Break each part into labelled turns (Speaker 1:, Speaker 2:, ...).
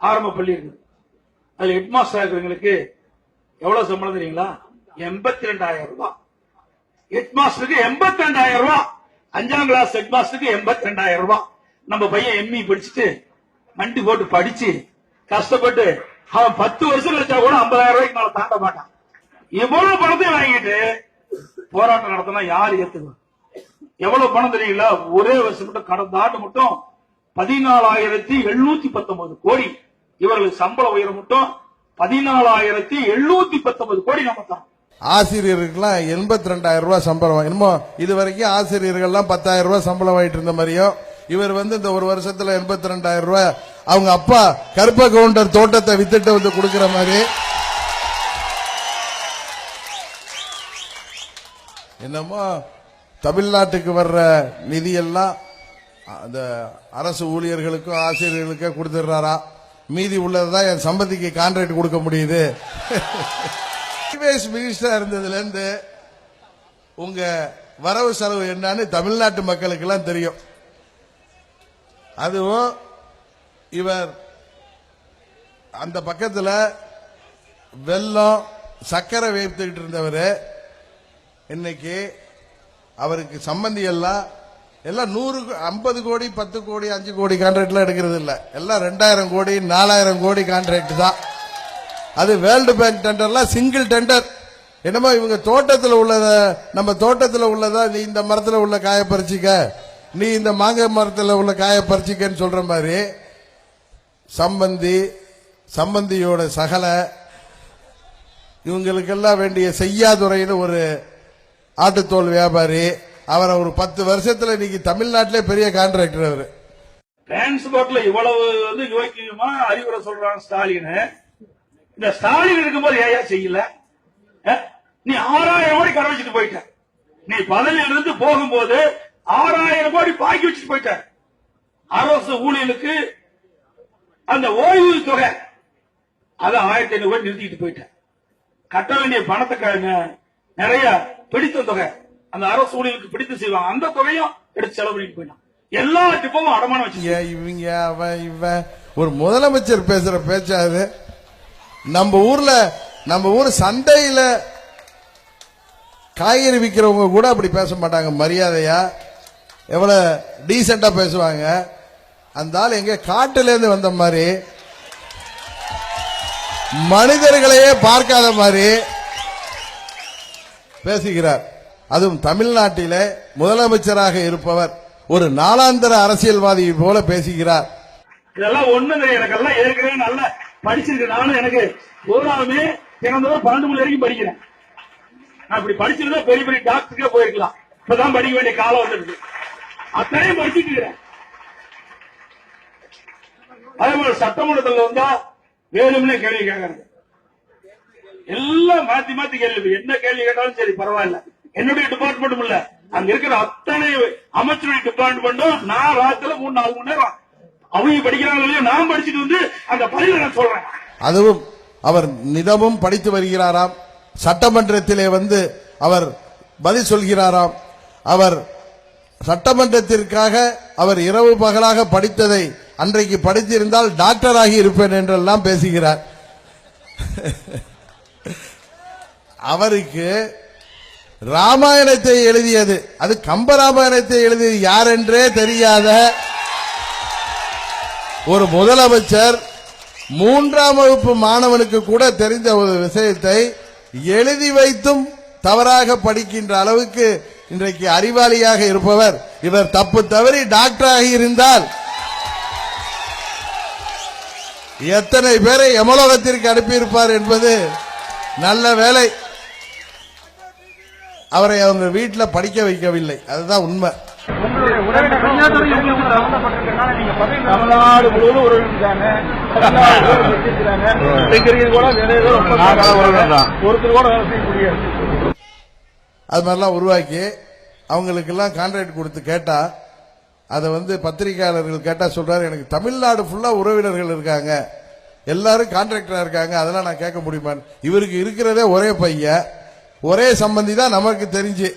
Speaker 1: ஆரம்ப பள்ளி இருக்குது. அதுல ஹெட் மாஸ்டர் இருக்கிறவங்களுக்கு எவ்வளவு சம்பளம் தெரியுங்களா? 82,000 ரூபாய். ஹெட் மாஸ்டருக்கு 82,000 ரூபாய். 5ஆம் கிளாஸ் ஹெட் மாஸ்டருக்கு 82,000 ரூபாய். நம்ம பையன் எம்இ படிச்சுட்டு மண்டி போட்டு படிச்சு கஷ்டப்பட்டு அவன் 10 வருஷம் கழிச்சா கூட 50,000 ரூபாய்க்கு மேல தாண்ட மாட்டான். இவ்வளவு பணத்தை வாங்கிட்டு போராட்டம் நடத்தினா யாரு ஏத்துக்குவா? எவ்வளவு பணம் தெரியுங்களா? ஒரே வருஷம் மட்டும் கடந்த ஆண்டு மட்டும் 14,719 கோடி. இவர்களுக்கு சம்பள உயரம் மட்டும் 14,719 கோடி நம்ம தான்.
Speaker 2: ஆசிரியர்களுக்கெல்லாம் 82,000 ரூபாய் சம்பளம். என்னமோ இதுவரைக்கும் ஆசிரியர்கள்லாம் 10,000 ரூபாய் சம்பளம் வாங்கிட்டு இருந்த மாதிரியும் இவர் இந்த ஒரு வருஷத்துல 82,000 ரூபாய் அவங்க அப்பா கருப்ப கவுண்டர் தோட்டத்தை வித்துட்டு வந்து கொடுக்கிற மாதிரி. என்னமோ தமிழ்நாட்டுக்கு வர்ற நிதியெல்லாம் அந்த அரசு ஊழியர்களுக்கும் ஆசிரியர்களுக்கும் கொடுத்துடுறாரா, மீதி உள்ளதான் என் சம்பந்திக்கு கான்ட்ராக்ட் கொடுக்க முடியுது. மினிஸ்டர் இருந்ததுல இருந்து உங்க வரவு செலவு என்னன்னு தமிழ்நாட்டு மக்களுக்கு எல்லாம் தெரியும். அதுவும் இவர் அந்த பக்கத்துல வெள்ளம் சக்கரை வைத்துக்கிட்டு இருந்தவர் இன்னைக்கு அவருக்கு சம்பந்தி எல்லாம் 100 50 கோடி 10 கோடி 5 கோடி கான்ட்ராக்ட் எடுக்கிறது இல்ல, எல்லாம் 2,000 கோடி 4,000 கோடி கான்ட்ராக்ட் தான். அது வேர்ல்டு பேங்க் டெண்டர்ல சிங்கிள் டெண்டர். என்னமோ இவங்க தோட்டத்தில் உள்ளத நம்ம தோட்டத்தில் உள்ளதா நீ இந்த மரத்தில் உள்ள காய பறிச்சிக்க, நீ இந்த மாங்காய் மரத்தில் உள்ள காய பறிச்சிக்கன்னு சொல்ற மாதிரி சம்பந்தியோட சகல இவங்களுக்கெல்லாம் வேண்டிய செய்யாதுறைன்னு ஒரு ஆட்டுத்தோல் வியாபாரி, அவரை ஒரு 10 வருஷத்துல இன்னைக்கு தமிழ்நாட்டிலே பெரிய கான்ட்ராக்டர். அவரு
Speaker 1: டிரான்ஸ்போர்ட்ல இவ்வளவு யோக்கியமா அறிவுரை சொல்றான் ஸ்டாலின். இந்த ஸ்டாலின் இருக்கும்போது ஏயா செய்யல? நீ 6,000 கோடி கரை வச்சுட்டு போயிட்ட. நீ பதவியில இருந்து போகும்போது 6,000 கோடி பாக்கி வச்சுட்டு போயிட்ட. அரசு ஊழியர்களுக்கு அந்த ஓய்வு தொகை அதை 1,500 கோடி நிறுத்திட்டு போயிட்ட. கட்ட வேண்டிய பணத்தை நிறைய பிடித்த தொகை அந்த அரசு ஊழியர்களுக்கு பிடித்து செய்வாங்க, அந்த தொகையும் எடுத்து செலவு பண்ணிட்டு போயிட்டான். எல்லா டிப்பமும் அடமானம் வச்சு
Speaker 2: இவங்க அவன் இவன் ஒரு முதலமைச்சர் பேசுற பேச்சாது. நம்ம ஊர் சந்தையில காய்கறி விற்கிறவங்க கூட அப்படி பேச மாட்டாங்க. மரியாதையா எவ்வளவு டீசெண்டா பேசுவாங்க. அந்த ஆள் எங்க காட்டுல இருந்து வந்த மாதிரி மனிதர்களையே பார்க்காத மாதிரி பேசுகிறார். அதுவும் தமிழ்நாட்டிலே முதலமைச்சராக இருப்பவர் ஒரு நாளாந்தர அரசியல்வாதி போல பேசுகிறார்.
Speaker 1: இதெல்லாம் ஒண்ணு எனக்கெல்லாம் ஏற்கனவே நல்ல படிச்சிருக்கு. நானும் எனக்கு பூராவுமே தினந்தோறும் 12 மணி வரைக்கும் படிக்கிறேன். நான் இப்படி படிச்சிருந்தா பெரிய பெரிய டாக்டருக்கே போயிருக்கலாம். இப்பதான் படிக்க வேண்டிய காலம் வந்துருக்கு. அத்தனையும் படிச்சுட்டு இருக்கிறேன். அதே மாதிரி சட்டமன்றத்தில் வந்தா வேணும்னே கேள்வி கேட்கறது, எல்லாம் மாத்தி மாத்தி கேள்வி. என்ன கேள்வி கேட்டாலும் சரி பரவாயில்ல. என்னுடைய டிபார்ட்மெண்ட்டும் இல்ல, அங்க இருக்கிற அத்தனை அமைச்சருடைய டிபார்ட்மெண்ட்டும் நான் ராத்திர 3-4 மணி நேரம் அவங்க படிக்கிறாங்க, நான் படிச்சுட்டு வந்து அந்த பதில நான் சொல்றேன்.
Speaker 2: அதுவும் அவர் நிதமும் படித்து வருகிறாராம். சட்டமன்றத்திலே அவர் பதில் சொல்கிறாராம். அவர் சட்டமன்றத்திற்காக அவர் இரவு பகலாக படித்ததை அன்றைக்கு படித்திருந்தால் டாக்டர் ஆகி இருப்பேன் என்றெல்லாம் பேசுகிறார். அவருக்கு ராமாயணத்தை எழுதியது, அது கம்பராமாயணத்தை எழுதியது யார் என்றே தெரியாத ஒரு முதலமைச்சர் 3ஆம் வகுப்பு மாணவனுக்கு கூட தெரிந்த ஒரு விஷயத்தை எழுதி வைத்தும் தவறாக படிக்கின்ற அளவுக்கு இன்றைக்கு அறிவாளியாக இருப்பவர். இவர் தப்பு தவறி டாக்டராக இருந்தால் எத்தனை பேரை எமலோகத்திற்கு அனுப்பியிருப்பார் என்பது நல்ல வேலை. அவரை அவங்க வீட்டில் படிக்க வைக்கவில்லை, அதுதான் உண்மை.
Speaker 1: தமிழ்நாடு முழுவதும்
Speaker 2: அது மாதிரிலாம் உருவாக்கி அவங்களுக்கு எல்லாம் கான்ட்ராக்ட் கொடுத்து கேட்டா அதை பத்திரிகையாளர்கள் கேட்டா சொல்றாரு, எனக்கு தமிழ்நாடு ஃபுல்லா உறவினர்கள் இருக்காங்க, எல்லாரும் கான்ட்ராக்டரா இருக்காங்க, அதெல்லாம் நான் கேட்க முடியுமா? இவருக்கு இருக்கிறதே ஒரே பையன், ஒரே சம்பந்தி தான் நமக்கு தெரிஞ்சு.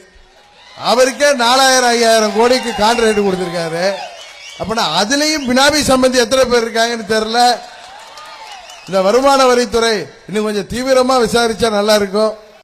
Speaker 2: அவருக்கே 4,000-5,000 கோடிக்கு கான்ட்ராக்ட் கொடுத்திருக்காரு. அப்படின்னா அதுலயும் பினாமி சம்பந்தி எத்தனை பேர் இருக்காங்கன்னு தெரியல. இந்த வருமான வரித்துறை இன்னும் கொஞ்சம் தீவிரமா விசாரிச்சா நல்லா இருக்கும்.